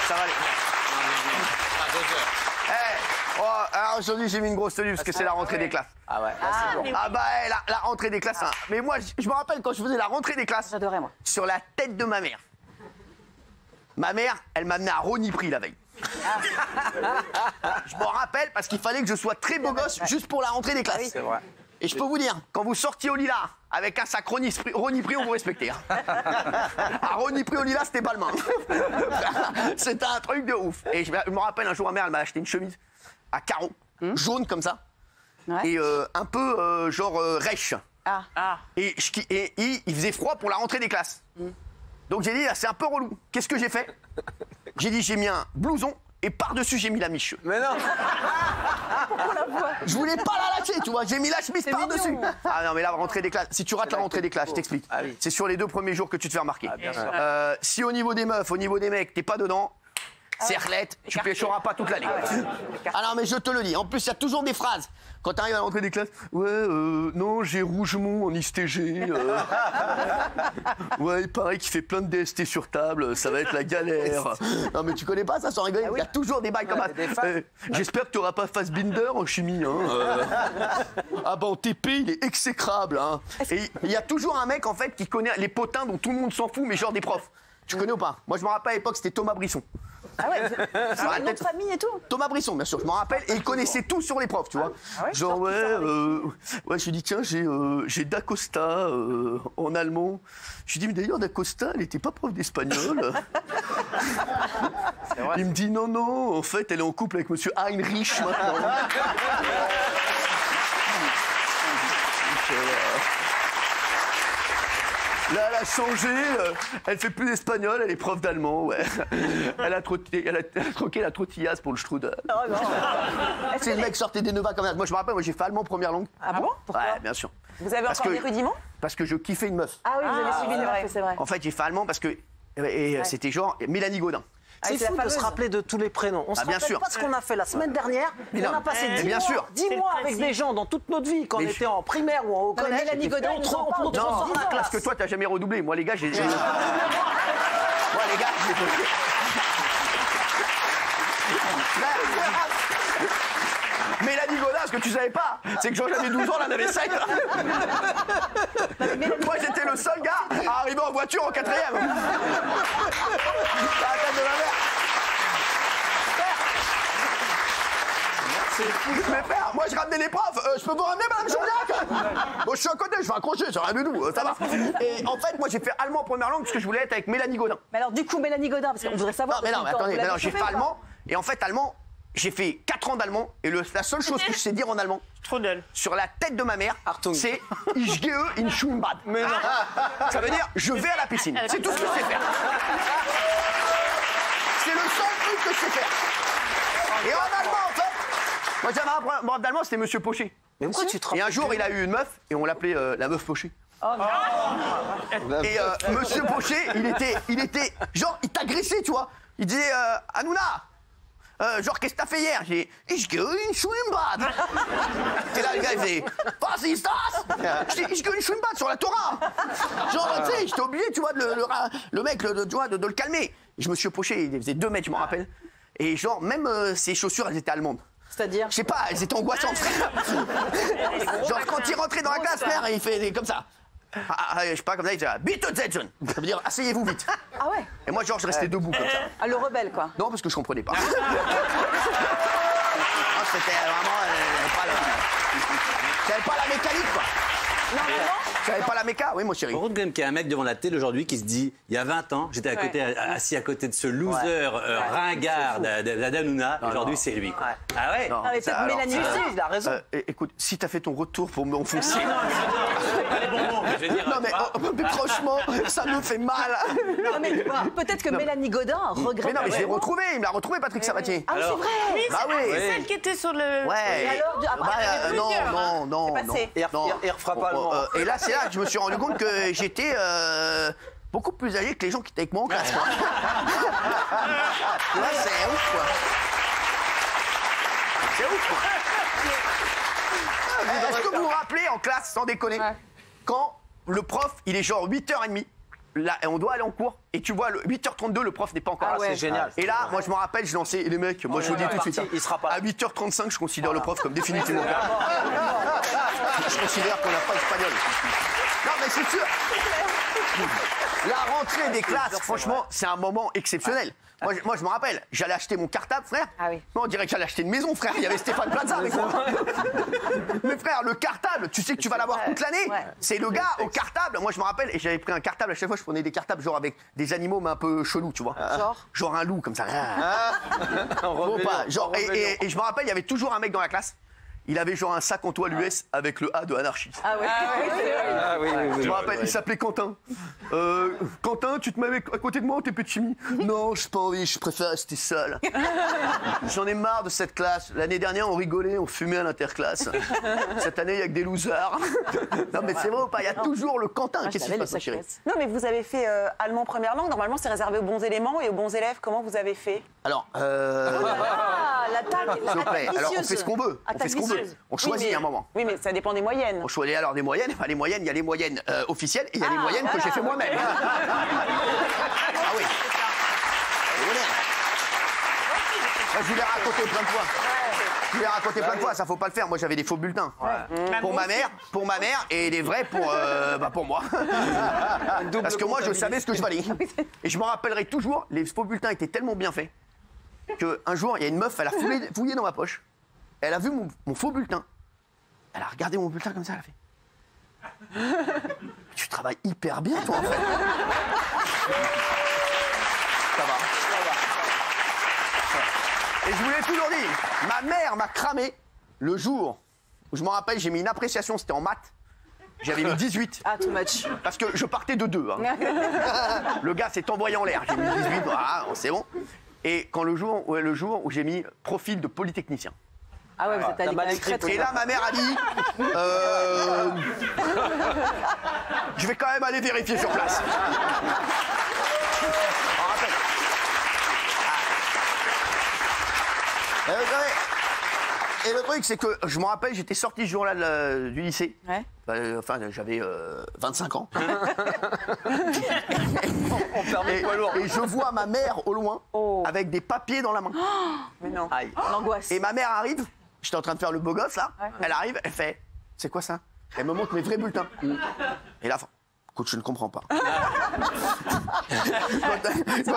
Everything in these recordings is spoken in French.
Ça va aller. Alors aujourd'hui j'ai mis une grosse tenue parce que c'est la rentrée des classes. Ah ouais. Ah bah la rentrée des classes. Hein. Mais moi je me rappelle quand je faisais la rentrée des classes. J'adorais moi. Sur la tête de ma mère. Ma mère, elle m'a amené à Rony-Prix la veille. Je m'en rappelle parce qu'il fallait que je sois très beau gosse juste pour la rentrée des classes. C'est vrai. Et je peux vous dire, quand vous sortiez au lilas avec un sac Rony-Prix, on vous respectait. Hein. À Rony-Prix au lilas, c'était pas le main. C'était un truc de ouf. Et je me rappelle un jour, ma mère, elle m'a acheté une chemise à carreaux, jaune comme ça, et un peu genre rêche. Et il faisait froid pour la rentrée des classes. Donc j'ai dit, c'est un peu relou. Qu'est-ce que j'ai fait? J'ai dit, j'ai mis un blouson et par-dessus, j'ai mis la miche. Mais non. Je voulais pas la lâcher, tu vois. J'ai mis la chemise par-dessus. Ah non, mais la rentrée des classes, si tu rates la rentrée des classes, je t'explique. Ah oui. C'est sur les 2 premiers jours que tu te fais remarquer. Ah, bien sûr. Si au niveau des meufs, au niveau des mecs, t'es pas dedans, c'est relette, tu péchoras pas toute l'année. Ah non, mais je te le dis. En plus, il y a toujours des phrases. Quand t'arrives à la rentrée des classes, ouais, non, j'ai Rougemont en ISTG. Ouais, il paraît qu'il fait plein de DST sur table, ça va être la galère. Non, mais tu connais pas ça sans rigoler? Il y a toujours des bails comme ça. J'espère que tu auras pas Fassbinder en chimie. Hein. Ah bah en TP, il est exécrable. Hein. Et il y a toujours un mec en fait qui connaît les potins dont tout le monde s'en fout, mais genre des profs. Tu connais ou pas? Moi, je me rappelle à l'époque, c'était Thomas Brisson. Ah ouais, c'est un nom de famille et tout. Thomas Brisson, bien sûr, je m'en rappelle, et il connaissait tout sur les profs, tu vois. Genre, ouais, je lui dis, tiens, j'ai D'Acosta en allemand. Je lui dis, mais d'ailleurs, D'Acosta, elle était pas prof d'espagnol. Il me dit, non, non, en fait, elle est en couple avec monsieur Heinrich maintenant. Là, elle a changé, elle fait plus d'espagnol, elle est prof d'allemand, ouais. Elle a troqué la trotillasse pour le strudel. Oh non. C'est le mec sortait des nevas comme ça. Moi, je me rappelle, moi, j'ai fait allemand première langue. Ah bon? Pourquoi? Ouais, bien sûr. Vous avez encore des rudiments? Parce que je kiffais une meuf. Ah oui, vous avez suivi une meuf, c'est vrai. En fait, j'ai fait allemand parce que c'était genre Mélanie Gaudin. C'est fou de se rappeler de tous les prénoms. On se rappelle pas ce qu'on a fait la semaine dernière. On a passé 10 mois avec des gens dans toute notre vie, quand on était en primaire ou au collège. Mélanie Gaudin, on sort de la classe. Parce que toi, t'as jamais redoublé. Moi, les gars, j'ai... Moi, les gars, Mélanie Gaudin, ce que tu savais pas, c'est que quand j'avais 12 ans, elle en avait 7. Moi, j'étais le seul gars à arriver en voiture en 4e. La tête de ma mère. Mais père, moi je ramenais les profs, je peux vous ramener madame Journiac? Bon, je suis à côté, je vais accrocher, c'est rien du tout, ça va. Et en fait, moi j'ai fait allemand en première langue parce que je voulais être avec Mélanie Gaudin. Mais alors du coup, Mélanie Gaudin, parce qu'on voudrait savoir... Non, mais non, mais attendez, j'ai fait allemand, et en fait, allemand, j'ai fait 4 ans d'allemand, et la seule chose que je sais dire en allemand, sur la tête de ma mère, c'est Ich gehe in Schwimmbad. Mais non. Ça veut dire je vais à la piscine. C'est tout ce que je sais faire. C'est le seul truc que je sais faire. Et en allemand, en fait, moi j'avais un prof d'allemand, c'était Monsieur Pochet. Mais pourquoi tu te Et un jour, il a eu une meuf, et on l'appelait la meuf Pochet. Et Monsieur Pochet, il était, genre, il t'agressait, tu vois. Il disait, Hanouna, genre, qu'est-ce que t'as fait hier? J'ai dit, ich gehe in Schwimmbad. Et là, le gars, il faisait, was ist das? Je dis, ich gehe in Schwimmbad sur la Torah. Genre, tu sais, j'étais obligé, tu vois, le mec, tu vois, de le calmer. Et Monsieur Pochet, il faisait 2 mètres, je m'en rappelle. Et genre, même ses chaussures, elles étaient allemandes. C'est-à-dire? Je sais pas, elles étaient angoissantes. Genre, quand il rentrait dans la classe, frère, il fait comme ça. Je sais pas, comme ça, il disait bitte setzen. Ça veut dire asseyez-vous vite. Ah ouais? Et moi, genre, je restais debout comme ça. Ah, le rebelle, quoi. Non, parce que je comprenais pas. Non, c'était vraiment. J'avais pas la mécanique, quoi. Non, non. J'avais pas la méca? Oui, mon chéri. Par contre, quand même, qu'il y a un mec devant la télé aujourd'hui qui se dit, il y a 20 ans, j'étais assis à côté de ce loser ringard d'Hanouna. Aujourd'hui, c'est lui. Quoi. Ah ouais? Non, mais peut-être Mélanie aussi, il a raison. Écoute, si t'as fait ton retour pour m'enfoncer. Non, mais franchement, ça me fait mal. Non, mais peut-être que Mélanie Gaudin regrette. Mais non, mais je l'ai retrouvé, il me l'a retrouvé, Patrick Sabatier. Ah, c'est vrai. Bah oui. C'est celle qui était sur le... Ouais. Et alors, après, non. C'est passé. Il refera pas allemand. Et là, c'est là que je me suis rendu compte que j'étais beaucoup plus âgé que les gens qui étaient avec moi en classe. Quoi. Là, c'est ouf, quoi. C'est ouf, quoi. Est-ce que vous vous rappelez en classe, sans déconner, quand le prof, il est genre 8h30, là, on doit aller en cours. Et tu vois, le 8h32, le prof n'est pas encore là. C'est génial. Et là, moi, je me rappelle, je lançais les mecs. Moi, je vous dis tout de suite. Il sera pas là. À 8h35, je considère le prof comme définitivement perdu. Je considère qu'on n'a pas espagnol. Non, mais c'est sûr. La rentrée des classes, franchement, c'est un moment exceptionnel. Moi, je me rappelle, j'allais acheter mon cartable, frère. Ah oui. Moi, on dirait que j'allais acheter une maison, frère. Il y avait Stéphane Plaza avec moi. Mais frère, le cartable, tu sais que tu vas l'avoir toute l'année. Ouais. C'est le gars au cartable. Moi, je me rappelle, et j'avais pris un cartable. À chaque fois, je prenais des cartables, genre avec des animaux, mais un peu chelous, tu vois. Genre un loup, comme ça. Bon, pas, genre, et je me rappelle, il y avait toujours un mec dans la classe. Il avait genre un sac en toile US avec le A de anarchiste. Ah ouais. Je me rappelle, il s'appelait Quentin. Quentin, tu te mets à côté de moi ou t'es petit chimie? Non, j'ai pas envie, je préfère rester seul. J'en ai marre de cette classe. L'année dernière, on rigolait, on fumait à l'interclasse. Cette année, il y a que des losers. Non, mais c'est vrai ou pas? Il y a toujours le Quentin. Qu'est-ce qui se passe, ma chérie? Non, mais vous avez fait allemand première langue. Normalement, c'est réservé aux bons éléments et aux bons élèves. Comment vous avez fait? Alors, L'attaque. s'il vous plaît. Alors, on fait ce qu'on veut. On fait ce qu'on veut. On choisit un moment. Oui, mais ça dépend des moyennes. On choisit alors des moyennes. Enfin, les moyennes, il y a les moyennes officielles et il y a les moyennes que j'ai fait moi-même. Ah oui. Moi, je vous l'ai raconté plein de fois. Je vous l'ai raconté plein de fois, ça faut pas le faire. Moi, j'avais des faux bulletins. Pour ma mère et des vrais pour moi. Parce que moi, je savais ce que je valais. Et je me rappellerai toujours, les faux bulletins étaient tellement bien faits qu'un jour, il y a une meuf, elle a fouillé dans ma poche. Elle a vu mon faux bulletin. Elle a regardé mon bulletin comme ça, elle a fait. Tu travailles hyper bien, toi, en fait. Ça va. Et je vous l'ai toujours dit, ma mère m'a cramé le jour où je me rappelle, j'ai mis une appréciation, c'était en maths. J'avais mis 18. Ah, too much. Parce que je partais de 2. Hein. Le gars s'est envoyé en l'air. J'ai mis 18, voilà, c'est bon. Et quand le jour où j'ai mis profil de polytechnicien. Ah ouais, vous êtes allé très très Et là, ma mère a dit je vais quand même aller vérifier sur place. Et le truc, c'est que je me rappelle, j'étais sorti ce jour-là du lycée. Ouais. Enfin, j'avais 25 ans. Et je vois ma mère au loin avec des papiers dans la main. Mais non. L'angoisse. Et ma mère arrive, j'étais en train de faire le beau gosse là, elle arrive, elle fait « C'est quoi ça ?» Elle me montre mes vrais bulletins. Et là, écoute, je ne comprends pas. Il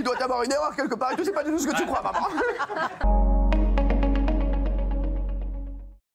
doit y avoir une erreur quelque part et tu sais pas du tout ce que tu crois, maman.